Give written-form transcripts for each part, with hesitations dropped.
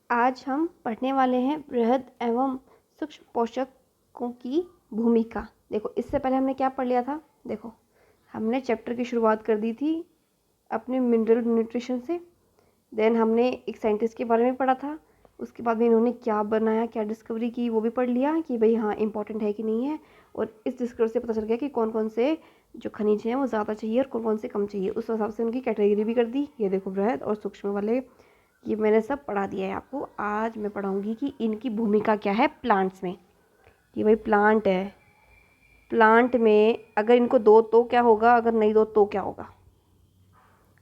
आज हम पढ़ने वाले हैं बृहद एवं सूक्ष्म पोषकों की भूमिका। देखो, इससे पहले हमने क्या पढ़ लिया था। देखो, हमने चैप्टर की शुरुआत कर दी थी अपने मिनरल न्यूट्रिशन से। देन हमने एक साइंटिस्ट के बारे में पढ़ा था। उसके बाद में इन्होंने क्या बनाया, क्या डिस्कवरी की, वो भी पढ़ लिया कि भाई हाँ इंपॉर्टेंट है कि नहीं है। और इस डिस्कवरी से पता चल गया कि कौन कौन से जो खनिज हैं वो ज़्यादा चाहिए और कौन कौन से कम चाहिए। उस हिसाब से उनकी कैटेगरी भी कर दी। ये देखो, बृहद और सूक्ष्म वाले ये मैंने सब पढ़ा दिया है आपको। आज मैं पढ़ाऊंगी कि इनकी भूमिका क्या है प्लांट्स में। कि भाई प्लांट है, प्लांट में अगर इनको दो तो क्या होगा, अगर नहीं दो तो क्या होगा।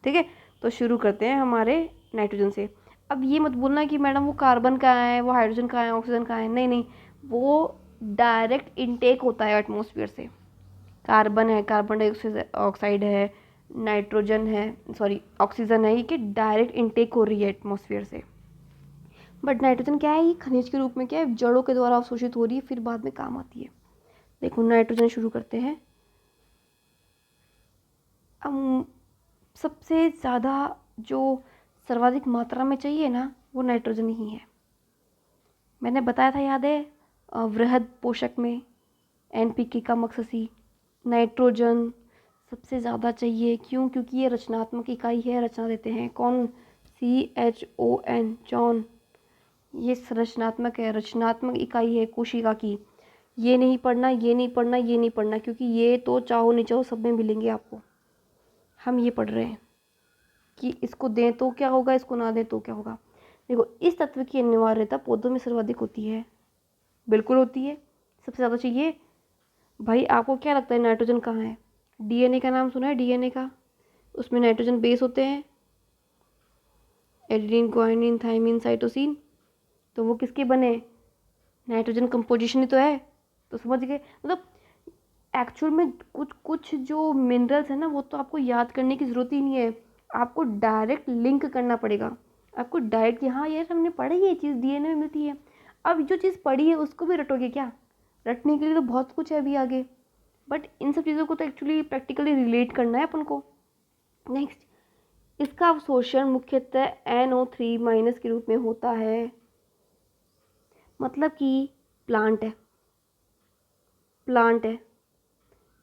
ठीक है, तो शुरू करते हैं हमारे नाइट्रोजन से। अब ये मत बोलना कि मैडम वो कार्बन कहाँ है, वो हाइड्रोजन कहाँ है, ऑक्सीजन कहाँ है। नहीं नहीं, वो डायरेक्ट इनटेक होता है एटमॉस्फेयर से। कार्बन है, कार्बन डाइऑक्साइड है, नाइट्रोजन है, सॉरी ऑक्सीजन है, ये कि डायरेक्ट इनटेक हो रही है एटमॉस्फेयर से। बट नाइट्रोजन क्या है, ये खनिज के रूप में क्या है, जड़ों के द्वारा अवशोषित हो रही है, फिर बाद में काम आती है। देखो, नाइट्रोजन शुरू करते हैं। अब सबसे ज़्यादा जो सर्वाधिक मात्रा में चाहिए ना, वो नाइट्रोजन ही है। मैंने बताया था, याद है, वृहद पोषक में एनपीके का मकसद सी नाइट्रोजन सबसे ज़्यादा चाहिए। क्यों? क्योंकि ये रचनात्मक इकाई है, रचना देते हैं। कौन? CHON, John. ये रचनात्मक है, रचनात्मक इकाई है कोशिका की। ये नहीं पढ़ना, ये नहीं पढ़ना, ये नहीं पढ़ना, क्योंकि ये तो चाहो नहीं चाहो सब में मिलेंगे आपको। हम ये पढ़ रहे हैं कि इसको दें तो क्या होगा, इसको ना दें तो क्या होगा। देखो, इस तत्व की अनिवार्यता पौधों में सर्वाधिक होती है। बिल्कुल होती है, सबसे ज़्यादा चाहिए। भाई आपको क्या लगता है नाइट्रोजन कहाँ है? डीएनए का नाम सुना है? डीएनए का, उसमें नाइट्रोजन बेस होते हैं, एडेनिन, ग्वानिन, थाइमिन, साइटोसिन। तो वो किसके बने? नाइट्रोजन कंपोजिशन ही तो है। तो समझ गए, मतलब एक्चुअल में कुछ कुछ जो मिनरल्स है ना, वो तो आपको याद करने की ज़रूरत ही नहीं है। आपको डायरेक्ट लिंक करना पड़ेगा। आपको डायरेक्ट कि हाँ यार हमने पढ़ी ये चीज़, डीएनए में मिलती है। अब जो चीज़ पढ़ी है उसको भी रटोगे क्या? रटने के लिए तो बहुत कुछ है अभी आगे। बट इन सब चीज़ों को तो एक्चुअली प्रैक्टिकली रिलेट करना है अपन को। नेक्स्ट, इसका अवशोषण मुख्यतः NO3- के रूप में होता है। मतलब कि प्लांट है, प्लांट है,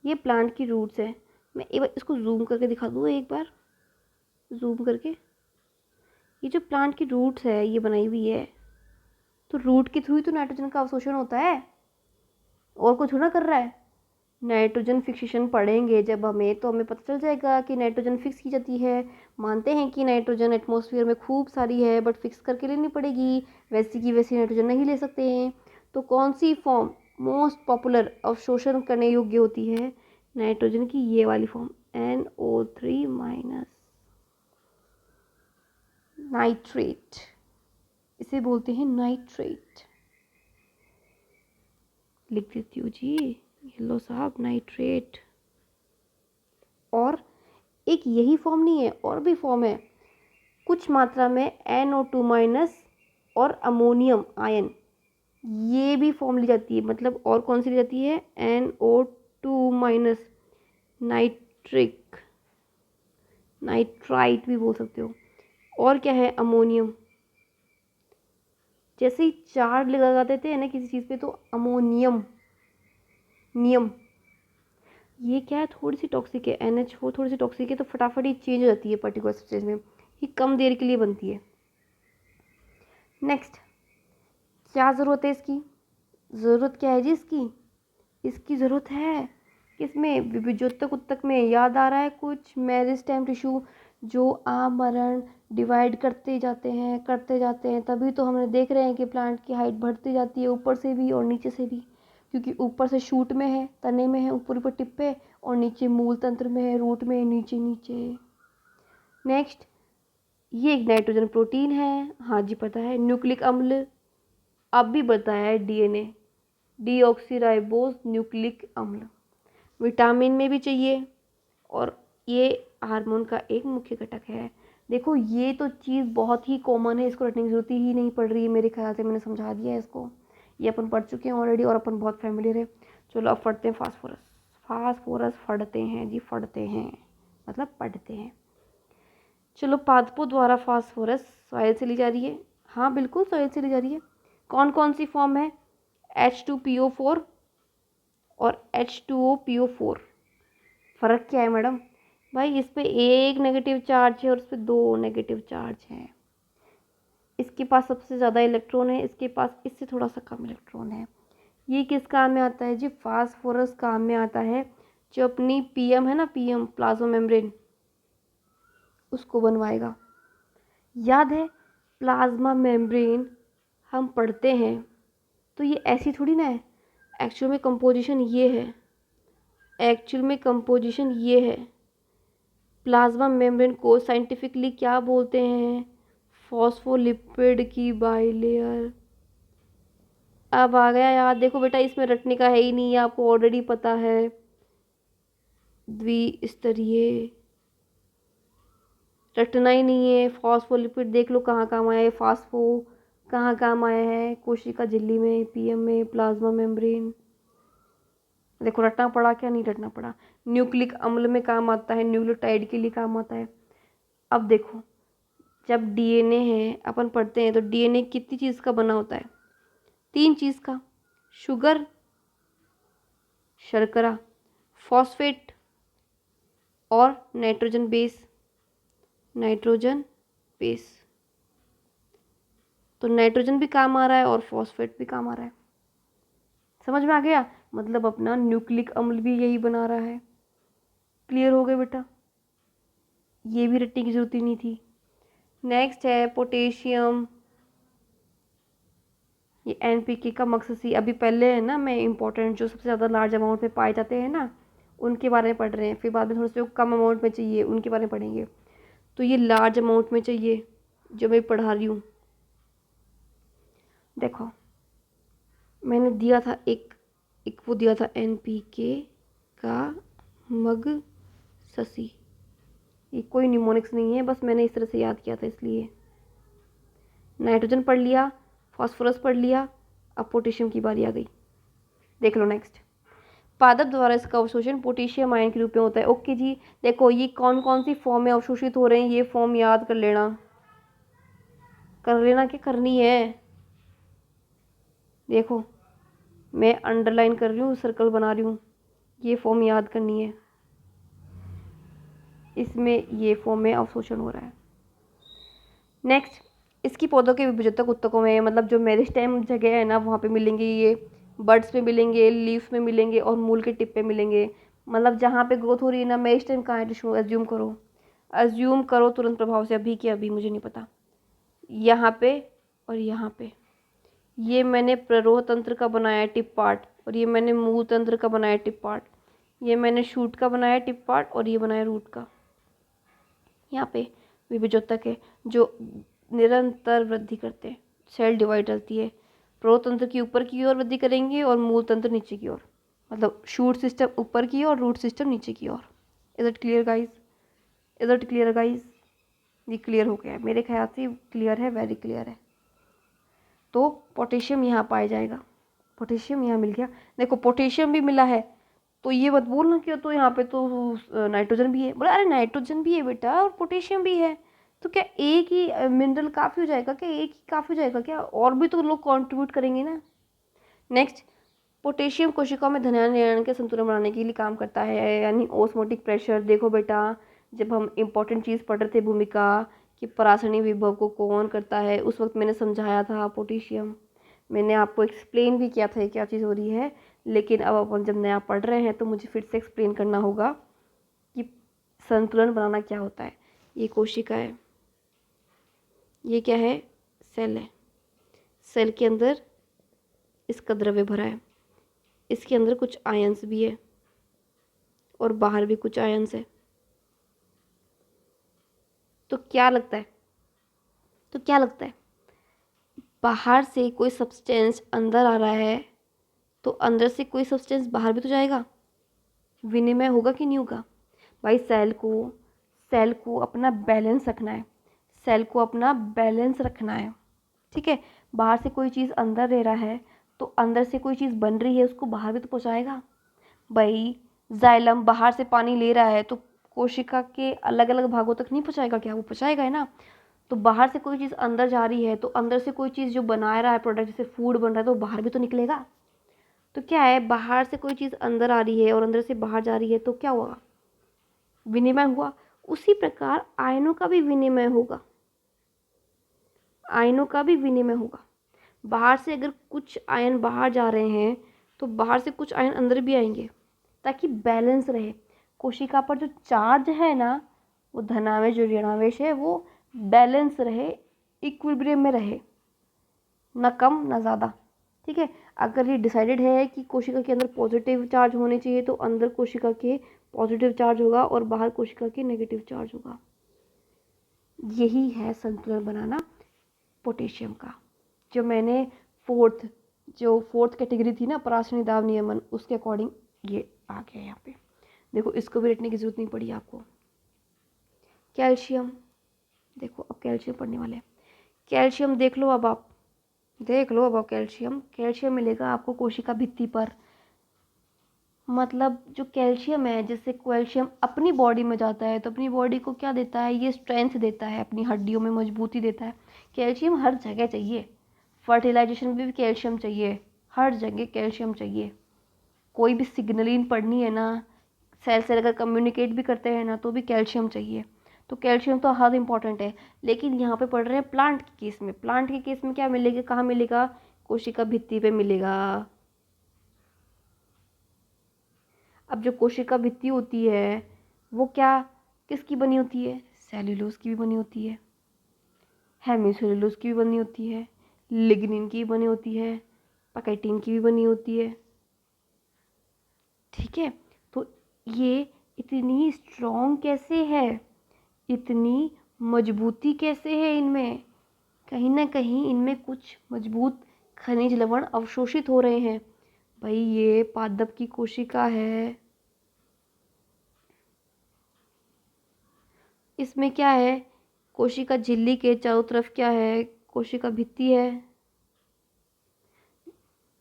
ये प्लांट की रूट्स है। मैं एक बार इसको जूम करके दिखा दूँ, एक बार जूम करके। ये जो प्लांट की रूट्स है ये बनाई हुई है, तो रूट के थ्रू ही तो नाइट्रोजन का अवशोषण होता है, और कुछ ना कर रहा है। नाइट्रोजन फिक्सेशन पढ़ेंगे जब हमें, तो हमें पता चल जाएगा कि नाइट्रोजन फिक्स की जाती है। मानते हैं कि नाइट्रोजन एटमॉस्फेयर में खूब सारी है, बट फिक्स करके लेनी पड़ेगी। वैसी की वैसी नाइट्रोजन नहीं ले सकते हैं। तो कौन सी फॉर्म मोस्ट पॉपुलर अवशोषण करने योग्य होती है नाइट्रोजन की? ये वाली फॉर्म, NO3-, नाइट्रेट, इसे बोलते हैं नाइट्रेट। लिख देती हूँ जी, ये लो साहब, नाइट्रेट। और एक यही फॉर्म नहीं है, और भी फॉर्म है। कुछ मात्रा में NO2- और अमोनियम आयन, ये भी फॉर्म ली जाती है। मतलब और कौन सी ली जाती है? NO2-, नाइट्रिक, नाइट्राइट भी बोल सकते हो। और क्या है? अमोनियम। जैसे ही चार्ज लगा देते हैं ना किसी चीज़ पे, तो अमोनियम, नियम, ये क्या है, थोड़ी सी टॉक्सिक है। NH4 थोड़ी सी टॉक्सिक है, तो फटाफट ही चेंज हो जाती है पर्टिकुलर स्टेज में। ये कम देर के लिए बनती है। नेक्स्ट, क्या ज़रूरत है इसकी? ज़रूरत क्या है जी इसकी? इसकी ज़रूरत है किसमें? विभिजोतक उत्तक में। याद आ रहा है कुछ? मेरिस्टेम टिश्यू जो आमरण डिवाइड करते जाते हैं, करते जाते हैं, तभी तो हमने देख रहे हैं कि प्लांट की हाइट बढ़ती जाती है, ऊपर से भी और नीचे से भी। क्योंकि ऊपर से शूट में है, तने में है, ऊपर ऊपर टिप पे, और नीचे मूल तंत्र में है, रूट में, नीचे नीचे। नेक्स्ट, ये एक नाइट्रोजन प्रोटीन है, हाँ जी पता है। न्यूक्लिक अम्ल, अब भी बताया है, DNA, डीऑक्सीराइबोज न्यूक्लिक अम्ल। विटामिन में भी चाहिए, और ये हार्मोन का एक मुख्य घटक है। देखो, ये तो चीज़ बहुत ही कॉमन है, इसको रटने की जरूरत ही नहीं पड़ रही है मेरे ख्याल से। मैंने समझा दिया है इसको, ये अपन पढ़ चुके हैं ऑलरेडी, और अपन बहुत फैमिलियर है। चलो अब पढ़ते हैं फास्फोरस। फास्फोरस फड़ते हैं जी, फड़ते हैं मतलब पढ़ते हैं। चलो, पादपों द्वारा फास्फोरस सॉइल से ली जा रही है, हाँ बिल्कुल सॉइल से ली जा रही है। कौन कौन सी फॉर्म है? H2PO4 और H2OPO4। फ़र्क क्या है मैडम? भाई इस पे एक नेगेटिव चार्ज है और इस पे दो नेगेटिव चार्ज हैं। इसके पास सबसे ज़्यादा इलेक्ट्रॉन है, इसके पास इससे थोड़ा सा कम इलेक्ट्रॉन है। ये किस काम में आता है जी? फास्फोरस काम में आता है, जो अपनी पीएम है ना, पीएम प्लाज्मा मेम्ब्रेन, उसको बनवाएगा। याद है प्लाज्मा मेम्ब्रेन हम पढ़ते हैं तो ये ऐसी थोड़ी ना है, एक्चुअल में कंपोजिशन ये है, एक्चुअल में कंपोजिशन ये है। प्लाज्मा मेम्ब्रेन को साइंटिफिकली क्या बोलते हैं? फॉस्फोलिपिड की बाइलेयर। अब आ गया याद। देखो बेटा इसमें रटने का है ही नहीं, आपको ऑलरेडी पता है। द्विस्तरीय, रटना ही नहीं है। फॉस्फोलिपिड देख लो कहाँ काम आया है, फास्फो कहाँ काम आया है? कोशिका झिल्ली में, पीएम में, प्लाज्मा मेम्ब्रेन। देखो रटना पड़ा क्या, नहीं रटना पड़ा। न्यूक्लिक अम्ल में काम आता है, न्यूक्लियोटाइड के लिए काम आता है। अब देखो जब डीएनए है, अपन पढ़ते हैं तो डीएनए कितनी चीज़ का बना होता है? 3 चीज़ का। शुगर, शर्करा, फॉस्फेट और नाइट्रोजन बेस। नाइट्रोजन बेस, तो नाइट्रोजन भी काम आ रहा है और फॉस्फेट भी काम आ रहा है। समझ में आ गया? मतलब अपना न्यूक्लिक अम्ल भी यही बना रहा है। क्लियर हो गया बेटा? ये भी रटने की जरूरत ही नहीं थी। नेक्स्ट है पोटेशियम। ये एनपीके का मकसद सी, अभी पहले है ना, मैं इंपॉर्टेंट जो सबसे ज़्यादा लार्ज अमाउंट में पाए जाते हैं ना, उनके बारे में पढ़ रहे हैं। फिर बाद में थोड़े से कम अमाउंट में चाहिए, उनके बारे में पढ़ेंगे। तो ये लार्ज अमाउंट में चाहिए जो मैं पढ़ा रही हूँ। देखो मैंने दिया था एक वो दिया था एनपीके का मगससी। ये कोई निमोनिक्स नहीं है, बस मैंने इस तरह से याद किया था इसलिए। नाइट्रोजन पढ़ लिया, फास्फोरस पढ़ लिया, अब पोटेशियम की बारी आ गई। देख लो नेक्स्ट। पादप द्वारा इसका अवशोषण पोटेशियम आयन के रूप में होता है। ओके जी, देखो ये कौन कौन सी फॉर्म में अवशोषित हो रहे हैं, ये फॉर्म याद कर लेना। क्या करनी है? देखो मैं अंडरलाइन कर रही हूँ, सर्कल बना रही हूँ, ये फॉर्म याद करनी है। इसमें ये फॉर्म में अवशोषण हो रहा है। नेक्स्ट, इसकी पौधों के विभुजतक ऊतकों में, मतलब जो मेरिस्टेम जगह है ना, वहाँ पे मिलेंगे ये। बड्स में मिलेंगे, लीफ में मिलेंगे और मूल के टिप पे मिलेंगे। मतलब जहाँ पे ग्रोथ हो रही है ना, मेरिस्टेम कहाँ है? टिश्यू, एज्यूम करो तुरंत प्रभाव से, अभी के अभी, मुझे नहीं पता। यहाँ पे और यहाँ पे। ये मैंने प्ररोह तंत्र का बनाया टिप पार्ट और ये मैंने मूल तंत्र का बनाया टिप पार्ट। ये मैंने शूट का बनाया टिप पार्ट और ये बनाया रूट का। यहाँ पे विभुजोतक है जो निरंतर वृद्धि करते हैं। सेल डिवाइड रहती है, प्रोतंत्र की ऊपर की ओर वृद्धि करेंगे और मूल तंत्र नीचे की ओर, मतलब शूट सिस्टम ऊपर की ओर, रूट सिस्टम नीचे की ओर। Is it clear guys? Is it clear guys? ये क्लियर हो गया है मेरे ख्याल से, क्लियर है, वेरी क्लियर है। तो पोटेशियम यहाँ पाया जाएगा, पोटेशियम यहाँ मिल गया। देखो पोटेशियम भी मिला है, तो ये मत बोलना कि तो यहाँ पे तो नाइट्रोजन भी है। बोला अरे नाइट्रोजन भी है बेटा और पोटेशियम भी है, तो क्या एक ही मिनरल काफ़ी हो जाएगा क्या? एक ही काफ़ी हो जाएगा क्या? और भी तो लोग कंट्रीब्यूट करेंगे ना। नेक्स्ट, पोटेशियम कोशिकाओं में धनायन आयन के संतुलन बनाने के लिए काम करता है, यानी ऑस्मोटिक प्रेशर। देखो बेटा जब हम इम्पोर्टेंट चीज़ पढ़ रहे थे, भूमिका कि परासरणी विभव को कौन करता है, उस वक्त मैंने समझाया था पोटेशियम। मैंने आपको एक्सप्लेन भी किया था क्या चीज़ हो रही है, लेकिन अब अपन जब नया पढ़ रहे हैं तो मुझे फिर से एक्सप्लेन करना होगा कि संतुलन बनाना क्या होता है। ये कोशिका है, ये क्या है? सेल है। सेल के अंदर इसका द्रव्य भरा है, इसके अंदर कुछ आयंस भी है और बाहर भी कुछ आयंस है। तो क्या लगता है? बाहर से कोई सब्सटेंस अंदर आ रहा है तो अंदर से कोई सब्सटेंस बाहर भी तो जाएगा, विनिमय होगा कि नहीं होगा? भाई सेल को अपना बैलेंस रखना है, सेल को अपना बैलेंस रखना है, ठीक है। बाहर से कोई चीज़ अंदर ले रहा है तो अंदर से कोई चीज़ बन रही है, उसको बाहर भी तो पहुंचाएगा। भाई जाइलम बाहर से पानी ले रहा है तो कोशिका के अलग अलग भागों तक नहीं पहुंचाएगा क्या? वो पहुंचाएगा है ना। तो बाहर से कोई चीज़ अंदर जा रही है तो अंदर से कोई चीज़ जो बना रहा है प्रोडक्ट, जैसे फूड बन रहा है, तो बाहर भी तो निकलेगा। तो क्या है, बाहर से कोई चीज़ अंदर आ रही है और अंदर से बाहर जा रही है, तो क्या हुआ, विनिमय हुआ। उसी प्रकार आयनों का भी विनिमय होगा, आयनों का भी विनिमय होगा। बाहर से अगर कुछ आयन बाहर जा रहे हैं तो बाहर से कुछ आयन अंदर भी आएंगे, ताकि बैलेंस रहे। कोशिका पर जो चार्ज है ना, वो धनावेश जो ऋणावेश है वो बैलेंस रहे, इक्विलिब्रियम में रहे, ना कम ना ज़्यादा। ठीक है, अगर ये डिसाइडेड है कि कोशिका के अंदर पॉजिटिव चार्ज होने चाहिए तो अंदर कोशिका के पॉजिटिव चार्ज होगा और बाहर कोशिका के नेगेटिव चार्ज होगा। यही है संतुलन बनाना पोटेशियम का। जो मैंने फोर्थ कैटेगरी थी ना, पराश्रयणी दाब नियमन, उसके अकॉर्डिंग ये आ गया यहाँ पे। देखो इसको भी रटने की जरूरत नहीं पड़ी आपको। कैल्शियम, देखो अब कैल्शियम पढ़ने वाले हैं। कैल्शियम देख लो अब आप, कैल्शियम मिलेगा आपको कोशिका भित्ति पर। मतलब जो कैल्शियम है, जैसे कैल्शियम अपनी बॉडी में जाता है तो अपनी बॉडी को क्या देता है, ये स्ट्रेंथ देता है, अपनी हड्डियों में मजबूती देता है। कैल्शियम हर जगह चाहिए, फर्टिलाइजेशन में भी कैल्शियम चाहिए, हर जगह कैल्शियम चाहिए। कोई भी सिग्नलिंग पढ़नी है ना, सेल से अगर कम्युनिकेट भी करते हैं ना, तो भी कैल्शियम चाहिए। तो कैल्शियम तो हर इम्पॉर्टेंट है। लेकिन यहाँ पे पढ़ रहे हैं प्लांट के केस में। प्लांट के केस में क्या मिलेगा, कहाँ मिलेगा, कोशिका भित्ति पे मिलेगा। अब जो कोशिका भित्ति होती है वो क्या, किसकी बनी होती है, सेल्यूलोज की भी बनी होती है, हेमीसेल्यूलोज की भी बनी होती है, लिग्निन की भी बनी होती है, पैकेटिन की भी बनी होती है। ठीक है, तो ये इतनी स्ट्रॉन्ग कैसे है, इतनी मजबूती कैसे है इनमें, कहीं ना कहीं इनमें कुछ मजबूत खनिज लवण अवशोषित हो रहे हैं। भाई ये पादप की कोशिका है, इसमें क्या है, कोशिका झिल्ली के चारों तरफ क्या है, कोशिका भित्ति है।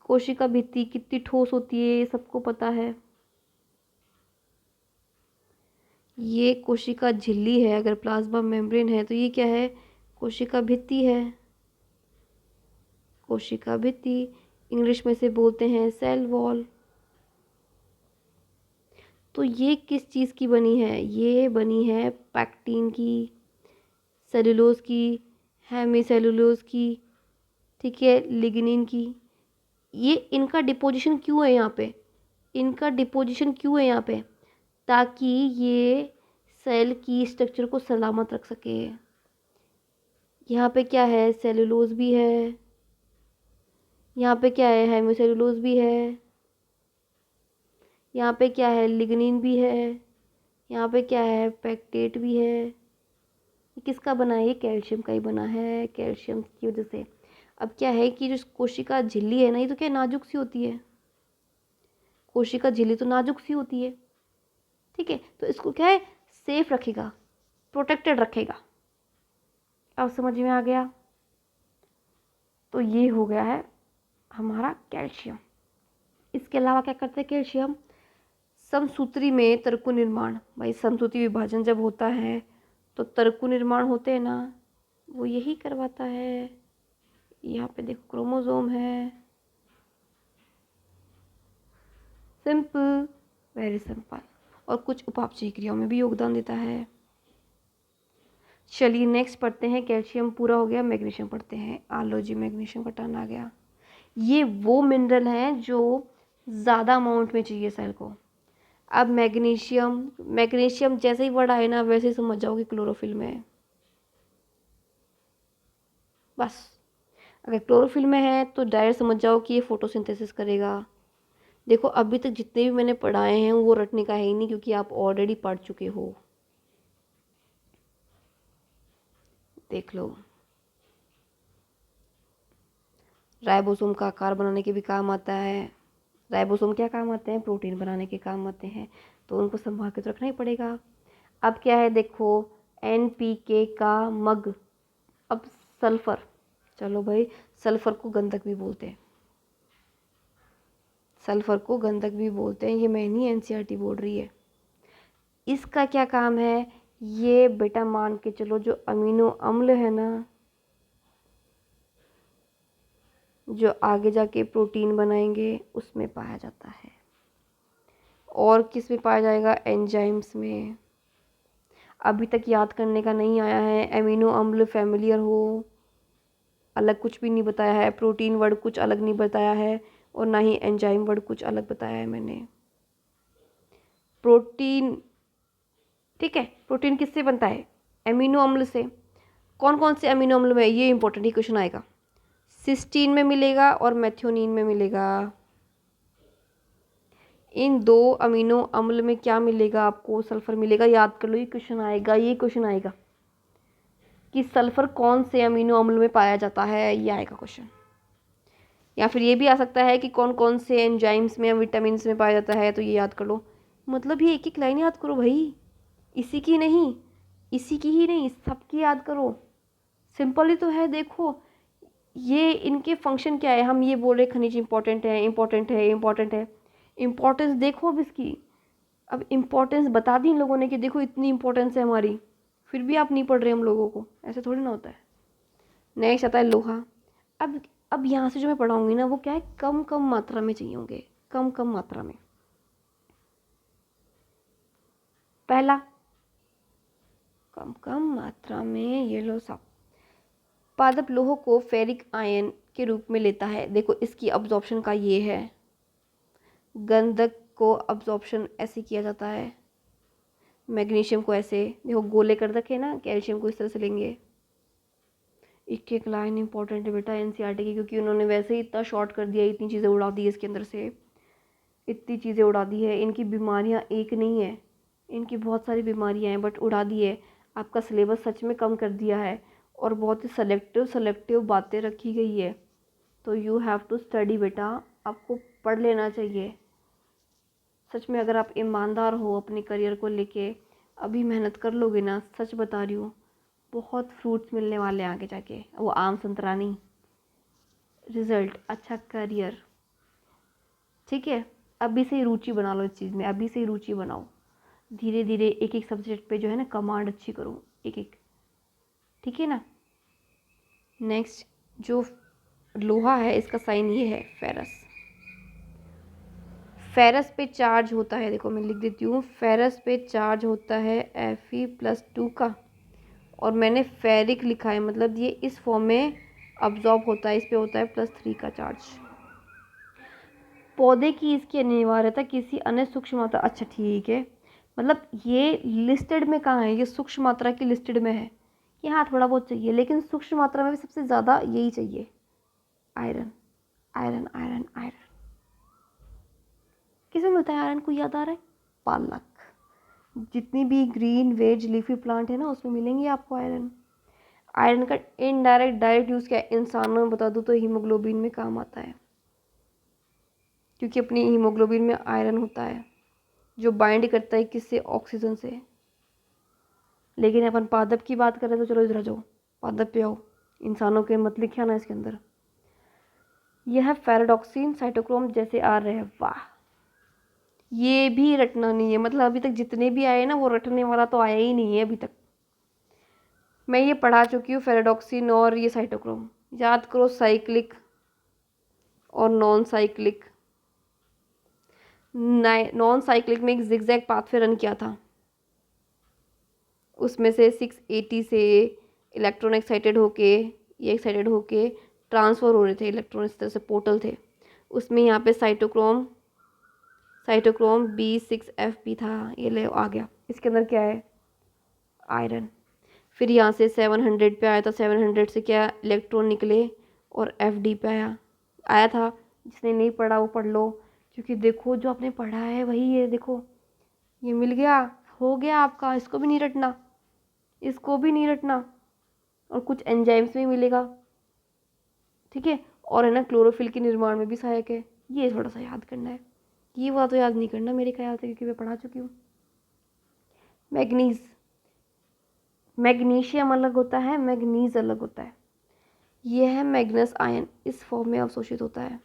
कोशिका भित्ति कितनी ठोस होती है ये सबको पता है। ये कोशिका झिल्ली है, अगर प्लाज्मा मेम्ब्रेन है तो ये क्या है, कोशिका भित्ति है। कोशिका भित्ति इंग्लिश में से बोलते हैं सेल वॉल। तो ये किस चीज़ की बनी है, ये बनी है पैक्टिन की, सेलुलोज की, हेमीसेलुलोज की, ठीक है, लिग्निन की। ये इनका डिपोजिशन क्यों है यहाँ पे, इनका डिपोजिशन क्यों है यहाँ पे, ताकि ये सेल की स्ट्रक्चर को सलामत रख सके। यहाँ पे क्या है, सेलुलोज भी है, यहाँ पे क्या है, हेमीसेलुलोज भी है, यहाँ पे क्या है, लिग्निन भी है, यहाँ पे क्या है, पैक्टेट भी है। ये किसका बना है, ये कैल्शियम का ही बना है, कैल्शियम की वजह से। अब क्या है कि जो कोशिका झिल्ली है ना, ये तो क्या नाजुक सी होती है, कोशिका झिल्ली तो नाजुक सी होती है। ठीक है, तो इसको क्या है, सेफ रखेगा, प्रोटेक्टेड रखेगा। अब समझ में आ गया। तो ये हो गया है हमारा कैल्शियम। इसके अलावा क्या करते हैं कैल्शियम, समसूत्री में तर्कु निर्माण। भाई समसूत्री विभाजन जब होता है तो तर्कु निर्माण होते हैं ना, वो यही करवाता है। यहाँ पे देखो क्रोमोसोम है, सिंपल, वेरी सिंपल। और कुछ उपापचयी क्रियाओं में भी योगदान देता है। चलिए नेक्स्ट पढ़ते हैं, कैल्शियम पूरा हो गया, मैग्नीशियम पढ़ते हैं। आलो जी, मैग्नीशियम का टर्न आ गया। ये वो मिनरल हैं जो ज़्यादा अमाउंट में चाहिए सेल को। अब मैग्नीशियम जैसे ही वर्ड आए ना, वैसे ही समझ जाओ कि क्लोरोफिल में है। बस अगर क्लोरोफिल में है तो डायरेक्ट समझ जाओ कि ये फोटोसिंथेसिस करेगा। देखो अभी तक जितने भी मैंने पढ़ाए हैं वो रटने का है ही नहीं, क्योंकि आप ऑलरेडी पढ़ चुके हो। देख लो, राइबोसोम का आकार बनाने के भी काम आता है। राइबोसोम क्या काम आते हैं, प्रोटीन बनाने के काम आते हैं, तो उनको संभाल के तो रखना ही पड़ेगा। अब क्या है, देखो NPK का मग। अब सल्फर, चलो भाई सल्फर को गंधक भी बोलते हैं, सल्फर को गंधक भी बोलते हैं, ये मैं नहीं NCERT बोल रही है। इसका क्या काम है, ये बेटा मान के चलो जो अमीनो अम्ल है ना, जो आगे जाके प्रोटीन बनाएंगे उसमें पाया जाता है। और किस में पाया जाएगा? एंजाइम्स में। अभी तक याद करने का नहीं आया है, अमीनो अम्ल फैमिलियर हो, अलग कुछ भी नहीं बताया है, प्रोटीन वर्ड कुछ अलग नहीं बताया है, और ना ही एंजाइम वर्ड कुछ अलग बताया है मैंने। प्रोटीन, ठीक है, प्रोटीन किससे बनता है? अमीनो अम्ल से। कौन कौन से अमीनो अम्ल में? ये इंपॉर्टेंट ही क्वेश्चन आएगा। सिस्टीन में मिलेगा और मेथियोनिन में मिलेगा। इन दो अमीनो अम्ल में क्या मिलेगा आपको? सल्फर मिलेगा। याद कर लो, ये क्वेश्चन आएगा, ये क्वेश्चन आएगा कि सल्फर कौन से अमीनो अम्ल में पाया जाता है, ये आएगा क्वेश्चन। या फिर ये भी आ सकता है कि कौन कौन से एंजाइम्स में, विटामिन में पाया जाता है, तो ये याद कर लो। मतलब ये एक एक लाइन याद करो भाई, इसी की नहीं, इसी की ही नहीं, सबकी याद करो। सिंपल ही तो है। देखो ये इनके फंक्शन क्या है, हम ये बोल रहे खनिज इंपॉर्टेंट है, इंपॉर्टेंट है, इंपॉर्टेंट है। इम्पोर्टेंस देखो अब इसकी, अब इम्पोर्टेंस बता दी इन लोगों ने कि देखो इतनी इम्पोर्टेंस है हमारी, फिर भी आप नहीं पढ़ रहे हम लोगों को, ऐसे थोड़ी ना होता है। नेक्स्ट आता है लोहा। अब यहाँ से जो मैं पढ़ाऊँगी ना वो क्या है, कम कम मात्रा में चाहिए होंगे, कम कम मात्रा में। पहला, कम कम मात्रा में, ये लो सब। पादप लोह को फेरिक आयन के रूप में लेता है। देखो इसकी अब्जॉर्प्शन का ये है, गंधक को अब्जॉर्प्शन ऐसे किया जाता है, मैग्नीशियम को ऐसे। देखो गोले कर रखे ना, कैल्शियम को इस तरह से लेंगे। एक एक लाइन इंपॉर्टेंट है बेटा एनसीईआरटी की, क्योंकि उन्होंने वैसे ही इतना शॉर्ट कर दिया, इतनी चीज़ें उड़ा दी है इसके अंदर से, इतनी चीज़ें उड़ा दी है। इनकी बीमारियां एक नहीं है, इनकी बहुत सारी बीमारियां हैं, बट उड़ा दी है। आपका सिलेबस सच में कम कर दिया है, और बहुत ही सेलेक्टिव बातें रखी गई है। तो यू हैव टू स्टडी बेटा, आपको पढ़ लेना चाहिए। सच में अगर आप ईमानदार हो अपने करियर को लेके, अभी मेहनत कर लोगे ना, सच बता रही हूँ, बहुत फ्रूट्स मिलने वाले हैं आगे जाके, वो आम संतरा नहीं। रिजल्ट, अच्छा करियर, ठीक है। अभी से ही रुचि बना लो इस चीज़ में, अभी से ही रुचि बनाओ। धीरे धीरे एक एक सब्जेक्ट पे जो है ना कमांड अच्छी करो, एक एक, ठीक है ना। नेक्स्ट, जो लोहा है इसका साइन ये है फेरस। फेरस पे चार्ज होता है, देखो मैं लिख देती हूँ, फेरस पे चार्ज होता है Fe+2 का, और मैंने फेरिक लिखा है, मतलब ये इस फॉर्म में अब्जॉर्ब होता है, इस पे होता है +3 का चार्ज। पौधे की इसकी अनिवार्यता किसी अन्य सूक्ष्म मात्रा, अच्छा ठीक है, मतलब ये लिस्टेड में कहाँ है, ये सूक्ष्म मात्रा की लिस्टेड में है कि हाँ थोड़ा बहुत चाहिए, लेकिन सूक्ष्म मात्रा में भी सबसे ज़्यादा यही चाहिए, आयरन, आयरन, आयरन, आयरन। किसे मिलता है आयरन, को याद आ रहा है? पालक, जितनी भी ग्रीन वेज लीफी प्लांट है ना उसमें मिलेंगे आपको आयरन। आयरन का इनडायरेक्ट डायरेक्ट यूज़ क्या है, इंसानों में बता दूँ तो हीमोग्लोबिन में काम आता है, क्योंकि अपनी हीमोग्लोबिन में आयरन होता है जो बाइंड करता है किससे, ऑक्सीजन से। लेकिन अपन पादप की बात करें तो चलो इधर आ जाओ, पादप पे आओ, इंसानों के मत लिखिए ना इसके अंदर। यह फेराडॉक्सिन साइटोक्रोम जैसे आ रहे हैं, वाह, ये भी रटना नहीं है, मतलब अभी तक जितने भी आए ना वो रटने वाला तो आया ही नहीं है अभी तक। मैं ये पढ़ा चुकी हूँ फेराडॉक्सिन और ये साइटोक्रोम। याद करो, साइक्लिक और नॉन साइक्लिक। नॉन साइक्लिक में एक जिगजैग पाथवे रन किया था, उसमें से 680 से इलेक्ट्रॉन एक्साइटेड होके, ये एक्साइटेड होके ट्रांसफ़र हो रहे थे इलेक्ट्रॉन, इस तरह से पोर्टल थे उसमें। यहाँ पे साइटोक्रोम B6Fp था, ये ले आ गया। इसके अंदर क्या है, आयरन। फिर यहाँ से 700 पे आया था, 700 से क्या इलेक्ट्रॉन निकले और FD पे आया आया था। जिसने नहीं पढ़ा वो पढ़ लो, क्योंकि देखो जो आपने पढ़ा है वही है, देखो ये मिल गया, हो गया आपका। इसको भी नहीं रटना, इसको भी नहीं रटना, और कुछ एंजाइम्स में मिलेगा, ठीक है। और है ना क्लोरोफिल के निर्माण में भी सहायक है, ये थोड़ा सा याद करना है, ये वाला तो याद नहीं करना मेरे ख्याल से, क्योंकि मैं पढ़ा चुकी हूँ। मैग्नीज, मैग्नीशियम अलग होता है, मैग्नीज अलग होता है। यह है मैग्नस आयन, इस फॉर्म में अवशोषित होता है।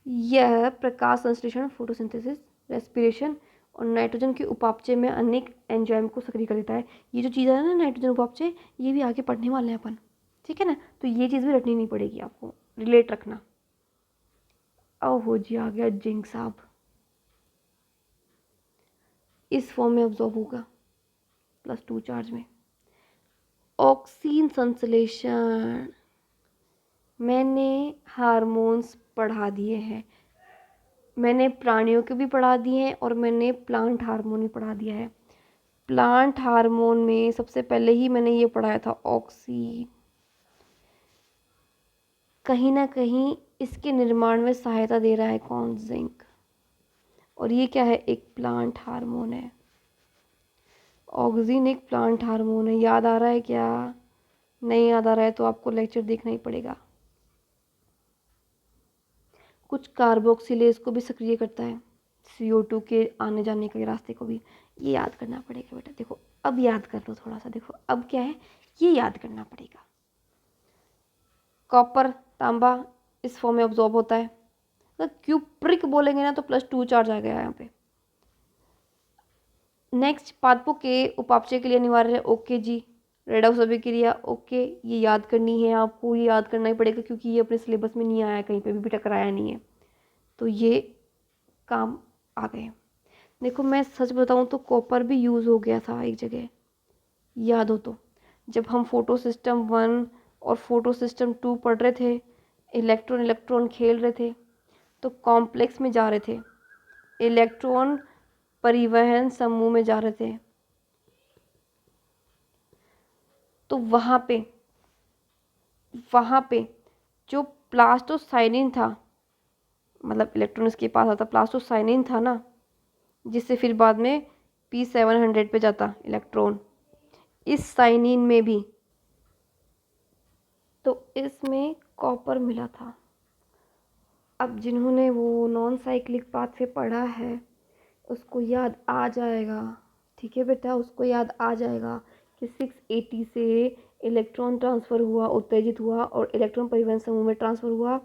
यह प्रकाश संश्लेषण, फोटोसिंथेसिस, रेस्पिरेशन और नाइट्रोजन के उपापचय में अनेक एंजाइम को सक्रिय कर देता है। ये जो चीज़ है ना नाइट्रोजन उपापचय, ये भी आगे पढ़ने वाले हैं अपन, ठीक है ना। तो ये चीज़ भी रटनी नहीं पड़ेगी आपको, रिलेट रखना। ओहो जी, आ गया जिंक साहब। इस फॉर्म में अब्जॉर्ब होगा +2 चार्ज में। ऑक्सीन संश्लेषण, मैंने हार्मोन्स पढ़ा दिए हैं, मैंने प्राणियों के भी पढ़ा दिए हैं और मैंने प्लांट हार्मोन भी पढ़ा दिया है। प्लांट हार्मोन में सबसे पहले ही मैंने ये पढ़ाया था ऑक्सीन। कहीं ना कहीं इसके निर्माण में सहायता दे रहा है कौन? जिंक। और ये क्या है? एक प्लांट हार्मोन है। ऑक्सीन एक प्लांट हार्मोन है। याद आ रहा है क्या? नहीं याद आ रहा है तो आपको लेक्चर देखना ही पड़ेगा। कुछ कार्बोक्सिलेज को भी सक्रिय करता है, CO2 के आने जाने के रास्ते को भी। ये याद करना पड़ेगा बेटा। देखो अब याद कर लो थोड़ा सा। देखो अब क्या है, ये याद करना पड़ेगा। कॉपर, तांबा इस फॉर्म में अब्जॉर्ब होता है। तो क्यूप्रिक बोलेंगे ना तो +2 चार्ज आ गया यहाँ पे। नेक्स्ट, पादपों के उपापचय के लिए अनिवार्य है ओके जी, रेडॉक्स अभिक्रिया। ओके, ये याद करनी है आपको, ये याद करना ही पड़ेगा क्योंकि ये अपने सिलेबस में नहीं आया, कहीं पे भी टकराया नहीं है, तो ये काम आ गए। देखो मैं सच बताऊं तो कॉपर भी यूज़ हो गया था एक जगह, याद हो तो, जब हम फोटो सिस्टम 1 और फोटो सिस्टम 2 पढ़ रहे थे, इलेक्ट्रॉन इलेक्ट्रॉन खेल रहे थे, तो कॉम्प्लेक्स में जा रहे थे, इलेक्ट्रॉन परिवहन समूह में जा रहे थे, तो वहाँ पे जो प्लास्टोसाइनिन था, मतलब इलेक्ट्रॉन इसके पास आता, प्लास्टोसाइनिन था ना, जिससे फिर बाद में P700 पे जाता इलेक्ट्रॉन, इस साइनिन में भी, तो इसमें कॉपर मिला था। अब जिन्होंने वो नॉन साइक्लिक पाथवे पढ़ा है उसको याद आ जाएगा, ठीक है बेटा, उसको याद आ जाएगा कि 680 से इलेक्ट्रॉन ट्रांसफ़र हुआ, उत्तेजित हुआ और इलेक्ट्रॉन परिवहन समूह में ट्रांसफ़र हुआ।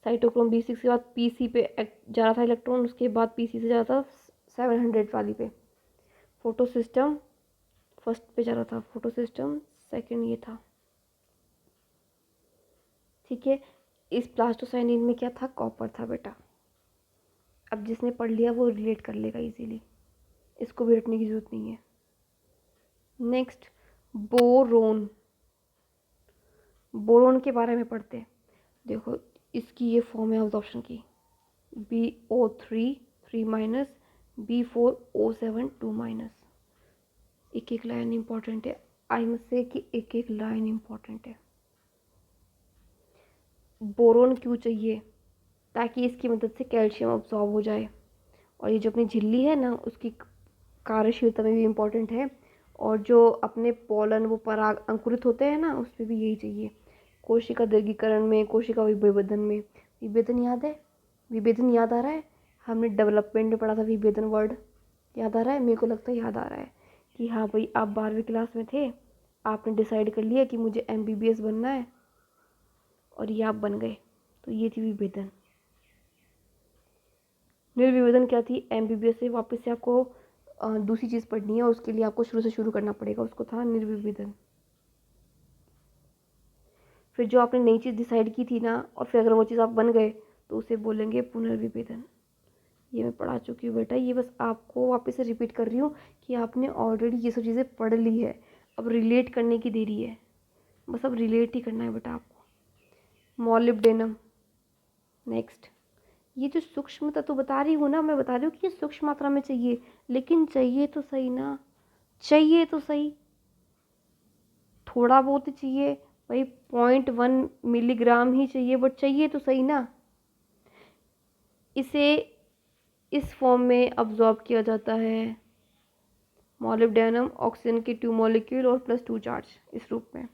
साइटोक्रोम B6 के बाद PC पे जा रहा था इलेक्ट्रॉन, उसके बाद PC से जा रहा था 700 वाली पे। फोटो सिस्टम फर्स्ट पे जा रहा था, फोटो सिस्टम सेकंड ये था, ठीक है। इस प्लास्टोसाइनिन में क्या था? कॉपर था बेटा। अब जिसने पढ़ लिया वो रिलेट कर लेगा इजीली, इसको भी रटने की ज़रूरत नहीं है। Next, boron. बोरोन के बारे में पढ़ते हैं। देखो इसकी ये फॉर्म है ऑप्शन की, BO3 3- B4O7 2-। एक एक लाइन इंपॉर्टेंट है, आई मस्ट से कि एक एक लाइन इंपॉर्टेंट है। बोरोन क्यों चाहिए? ताकि इसकी मदद से कैल्शियम अब्सॉर्ब हो जाए, और ये जो अपनी झिल्ली है ना उसकी कार्यशीलता में भी इम्पोर्टेंट है, और जो अपने पोलन वो पराग अंकुरित होते हैं ना उसमें भी यही चाहिए। कोशिका दीर्घीकरण में, कोशिका विभेदन में। विभेदन याद है? विभेदन याद आ रहा है? हमने डेवलपमेंट में पढ़ा था विभेदन वर्ड, याद आ रहा है? मेरे को लगता है याद आ रहा है कि हाँ भाई आप 12वीं क्लास में थे, आपने डिसाइड कर लिया कि मुझे MBBS बनना है और ये आप बन गए, तो ये थी विभेदन। निर्विभेदन क्या थी? MBBS से वापस से आपको दूसरी चीज़ पढ़नी है, उसके लिए आपको शुरू से शुरू करना पड़ेगा, उसको था निर्विभेदन। फिर जो आपने नई चीज़ डिसाइड की थी ना, और फिर अगर वो चीज़ आप बन गए तो उसे बोलेंगे पुनर्विभेदन। ये मैं पढ़ा चुकी हूँ बेटा, ये बस आपको वापस से रिपीट कर रही हूँ कि आपने ऑलरेडी ये सब चीज़ें पढ़ ली है, अब रिलेट करने की देरी है, बस अब रिलेट ही करना है बेटा आपको। मॉलिब्डेनम। नेक्स्ट, ये जो सूक्ष्म तत्व बता रही हूँ ना, मैं बता रही हूँ कि ये सूक्ष्म मात्रा में चाहिए, लेकिन चाहिए तो सही ना, चाहिए तो सही, थोड़ा बहुत ही चाहिए भाई, 0.1 मिलीग्राम ही चाहिए, बट चाहिए तो सही ना। इसे इस फॉर्म में अब्जॉर्ब किया जाता है, मॉलिब्डेनम ऑक्सीजन के 2 मॉलिक्यूल और +2 चार्ज इस रूप में,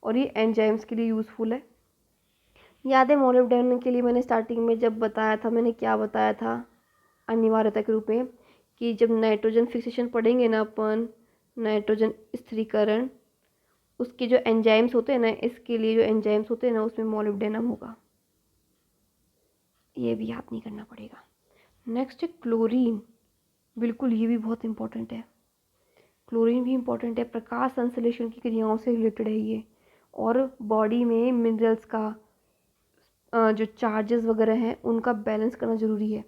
और ये एंजाइम्स के लिए यूज़फुल है। याद है मॉलिब्डेनम के लिए मैंने स्टार्टिंग में जब बताया था, मैंने क्या बताया था अनिवार्यता के रूप में, कि जब नाइट्रोजन फिक्सेशन पढ़ेंगे ना अपन, नाइट्रोजन स्थिरीकरण, उसके जो एंजाइम्स होते हैं ना, इसके लिए जो एंजाइम्स होते हैं ना उसमें मॉलिब्डेनम होगा, ये भी याद नहीं करना पड़ेगा। नेक्स्ट है क्लोरीन। बिल्कुल, ये भी बहुत इंपॉर्टेंट है। क्लोरीन भी इंपॉर्टेंट है, प्रकाश संश्लेषण की क्रियाओं से रिलेटेड है ये। और बॉडी में मिनरल्स का जो चार्जेस वगैरह हैं उनका बैलेंस करना ज़रूरी है।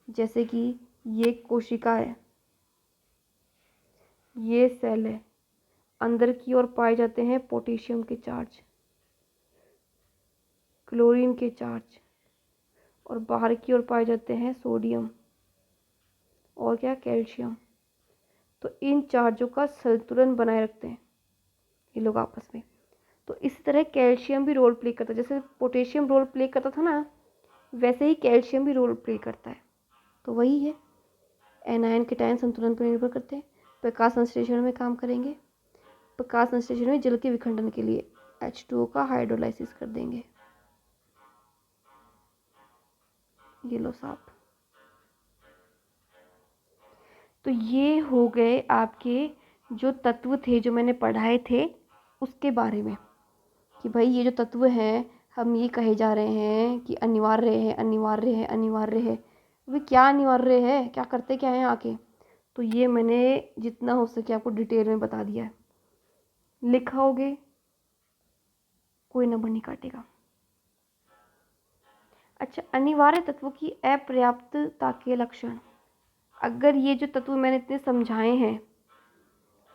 जैसे कि ये कोशिका है, ये सेल है, अंदर की ओर पाए जाते हैं पोटेशियम के चार्ज, क्लोरीन के चार्ज, और बाहर की ओर पाए जाते हैं सोडियम और क्या, कैल्शियम। तो इन चार्जों का संतुलन बनाए रखते हैं ये लोग आपस में। तो इसी तरह कैल्शियम भी रोल प्ले करता है, जैसे पोटेशियम रोल प्ले करता था ना, वैसे ही कैल्शियम भी रोल प्ले करता है। तो वही है, एनायन कैटायन संतुलन पर निर्भर करते हैं, प्रकाश संश्लेषण में काम करेंगे। प्रकाश संश्लेषण में जल के विखंडन के लिए H2O का हाइड्रोलाइसिस कर देंगे। ये लो साहब। तो ये हो गए आपके जो तत्व थे जो मैंने पढ़ाए थे उसके बारे में, कि भाई ये जो तत्व हैं हम ये कहे जा रहे हैं कि अनिवार्य है, अनिवार्य है, अनिवार्य है। अभी क्या अनिवार्य है, क्या करते क्या हैं आके, तो ये मैंने जितना हो सके आपको डिटेल में बता दिया है। लिखाओगे कोई नंबर नहीं काटेगा। अच्छा, अनिवार्य तत्वों की अपर्याप्तता के लक्षण। अगर ये जो तत्व मैंने इतने समझाए हैं,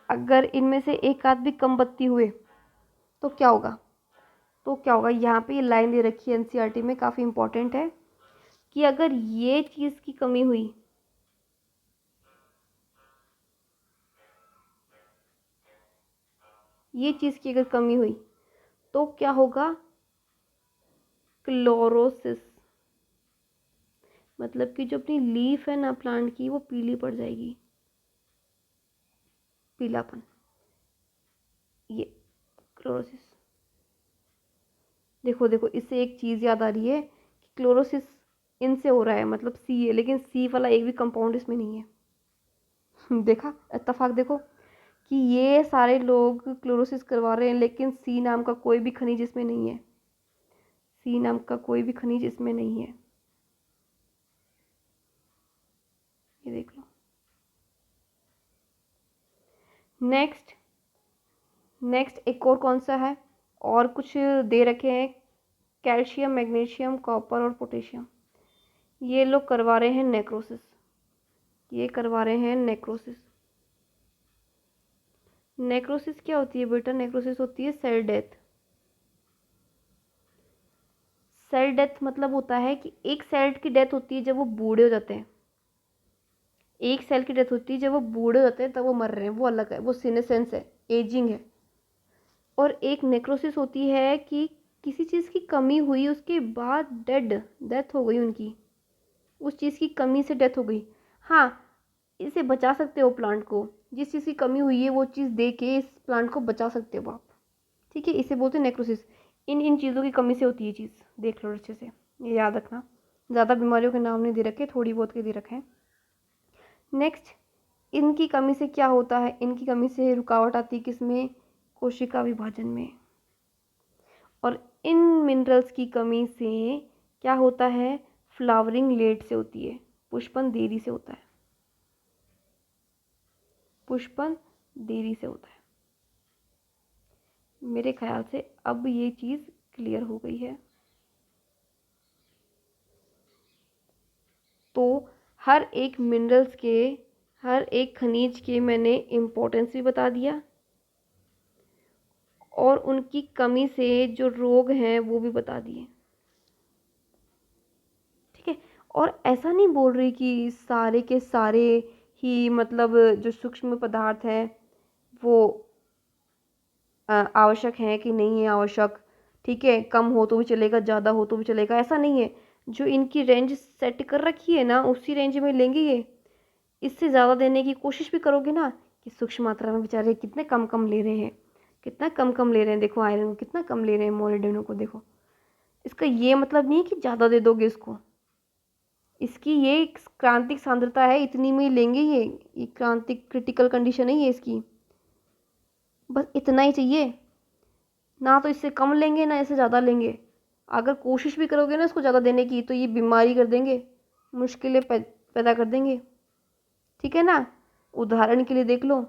अगर इनमें से एक आध भी कम बत्ती हुए तो क्या होगा, तो क्या होगा, यहाँ पे ये लाइन दे रखी है एनसीईआरटी में, काफ़ी इंपॉर्टेंट है, कि अगर ये चीज़ की कमी हुई, ये चीज़ की अगर कमी हुई तो क्या होगा, क्लोरोसिस। मतलब कि जो अपनी लीफ है ना प्लांट की, वो पीली पड़ जाएगी, पीलापन, ये क्लोरोसिस। देखो देखो, इससे एक चीज़ याद आ रही है कि क्लोरोसिस इनसे हो रहा है, मतलब सी है, लेकिन सी वाला एक भी कंपाउंड इसमें नहीं है। देखा इत्तेफाक, देखो कि ये सारे लोग क्लोरोसिस करवा रहे हैं लेकिन सी नाम का कोई भी खनिज इसमें नहीं है, सी नाम का कोई भी खनिज इसमें नहीं है। ये देख लो। नेक्स्ट एक और कौन सा है, और कुछ दे रखे हैं, कैल्शियम, मैग्नीशियम, कॉपर और पोटेशियम। ये लोग करवा रहे हैं नेक्रोसिस, ये करवा रहे हैं नेक्रोसिस। नेक्रोसिस क्या होती है बेटा, नेक्रोसिस होती है सेल डेथ। सेल डेथ मतलब होता है कि एक सेल की डेथ होती है जब वो बूढ़े हो जाते हैं, एक सेल की डेथ होती है जब वो बूढ़े हो जाते हैं तब वो मर रहे हैं, वो अलग है, वो सीनेसेंस है, एजिंग है। और एक नेक्रोसिस होती है कि किसी चीज़ की कमी हुई, उसके बाद डेथ हो गई उनकी, उस चीज़ की कमी से डेथ हो गई। हाँ, इसे बचा सकते हो प्लांट को, जिस चीज़ की कमी हुई है वो चीज़ दे के इस प्लांट को बचा सकते हो आप, ठीक है, इसे बोलते हैं नेक्रोसिस। इन इन चीज़ों की कमी से होती है चीज़, देख लो अच्छे से, ये याद रखना। ज़्यादा बीमारियों के नाम नहीं दे रखे, थोड़ी बहुत के दे रखे हैं। नेक्स्ट, इनकी कमी से क्या होता है, इनकी कमी से रुकावट आती है किसमें, कोशिका विभाजन में। और इन मिनरल्स की कमी से क्या होता है, फ्लावरिंग लेट से होती है, पुष्पन देरी से होता है, पुष्पन देरी से होता है। मेरे ख्याल से अब ये चीज़ क्लियर हो गई है। तो हर एक मिनरल्स के, हर एक खनिज के मैंने इम्पोर्टेंस भी बता दिया, और उनकी कमी से जो रोग हैं वो भी बता दिए, ठीक है। और ऐसा नहीं बोल रही कि सारे के सारे ही, मतलब जो सूक्ष्म पदार्थ हैं वो आवश्यक हैं कि नहीं है आवश्यक, ठीक है, कम हो तो भी चलेगा, ज़्यादा हो तो भी चलेगा, ऐसा नहीं है। जो इनकी रेंज सेट कर रखी है ना, उसी रेंज में लेंगे ये। इससे ज़्यादा देने की कोशिश भी करोगे ना, कि सूक्ष्म मात्रा में बेचारे कितने कम कम ले रहे हैं, कितना कम कम ले रहे हैं, देखो आयरन को कितना कम ले रहे हैं, मोलिब्डेनम को देखो। इसका ये मतलब नहीं है कि ज़्यादा दे दोगे इसको, इसकी ये क्रांतिक सांद्रता है, इतनी में ही लेंगे ये क्रांतिक क्रिटिकल कंडीशन है ये इसकी, बस इतना ही चाहिए, ना तो इससे कम लेंगे ना इससे ज़्यादा लेंगे। अगर कोशिश भी करोगे ना इसको ज़्यादा देने की तो ये बीमारी कर देंगे, मुश्किलें पैदा कर देंगे। ठीक है ना। उदाहरण के लिए देख लो,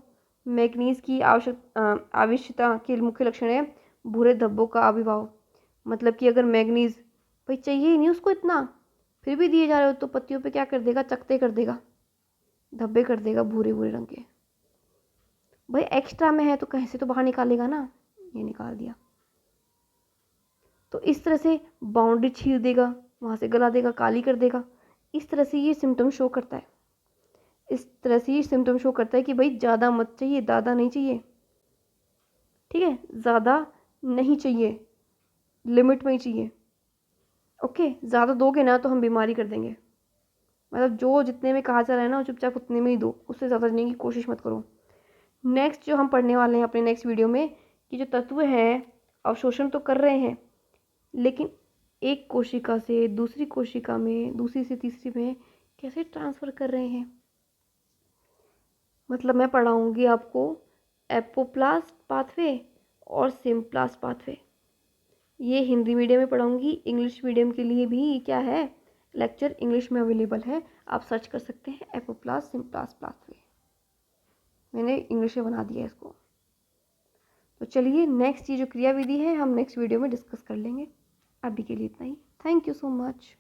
मैग्नीज की आवश्यकता के मुख्य लक्षण है भूरे धब्बों का आविर्भाव। मतलब कि अगर मैग्नीज भाई चाहिए ही नहीं उसको इतना, फिर भी दिए जा रहे हो तो पत्तियों पे क्या कर देगा, चकते कर देगा, धब्बे कर देगा भूरे भूरे रंग के। भाई एक्स्ट्रा में है तो कहीं से तो बाहर निकालेगा ना, ये निकाल दिया। तो इस तरह से बाउंड्री छील देगा, वहाँ से गला देगा, काली कर देगा। इस तरह से ये सिम्टम शो करता है। इस तरह से ये सिम्टम शो करता है कि भाई ज़्यादा मत चाहिए, ज़्यादा नहीं चाहिए, ठीक है, ज़्यादा नहीं चाहिए, लिमिट में ही चाहिए। ओके, ज़्यादा दोगे ना तो हम बीमारी कर देंगे। मतलब जो जितने में कहा जा रहा है ना चुपचाप उतने में ही दो, उससे ज़्यादा देने की कोशिश मत करो। नेक्स्ट जो हम पढ़ने वाले हैं अपने नेक्स्ट वीडियो में कि जो तत्व हैं अवशोषण तो कर रहे हैं, लेकिन एक कोशिका से दूसरी कोशिका में, दूसरी से तीसरी में कैसे ट्रांसफ़र कर रहे हैं। मतलब मैं पढ़ाऊँगी आपको एपोप्लास्ट पाथवे और सिम्प्लास्ट पाथवे। ये हिंदी मीडियम में पढ़ाऊँगी, इंग्लिश मीडियम के लिए भी क्या है, लेक्चर इंग्लिश में अवेलेबल है, आप सर्च कर सकते हैं एपोप्लास्ट सिम्प्लास्ट पाथवे। मैंने इंग्लिश में बना दिया इसको। तो चलिए नेक्स्ट ये जो क्रिया विधि है हम नेक्स्ट वीडियो में डिस्कस कर लेंगे। अभी के लिए इतना ही। Thank you so much.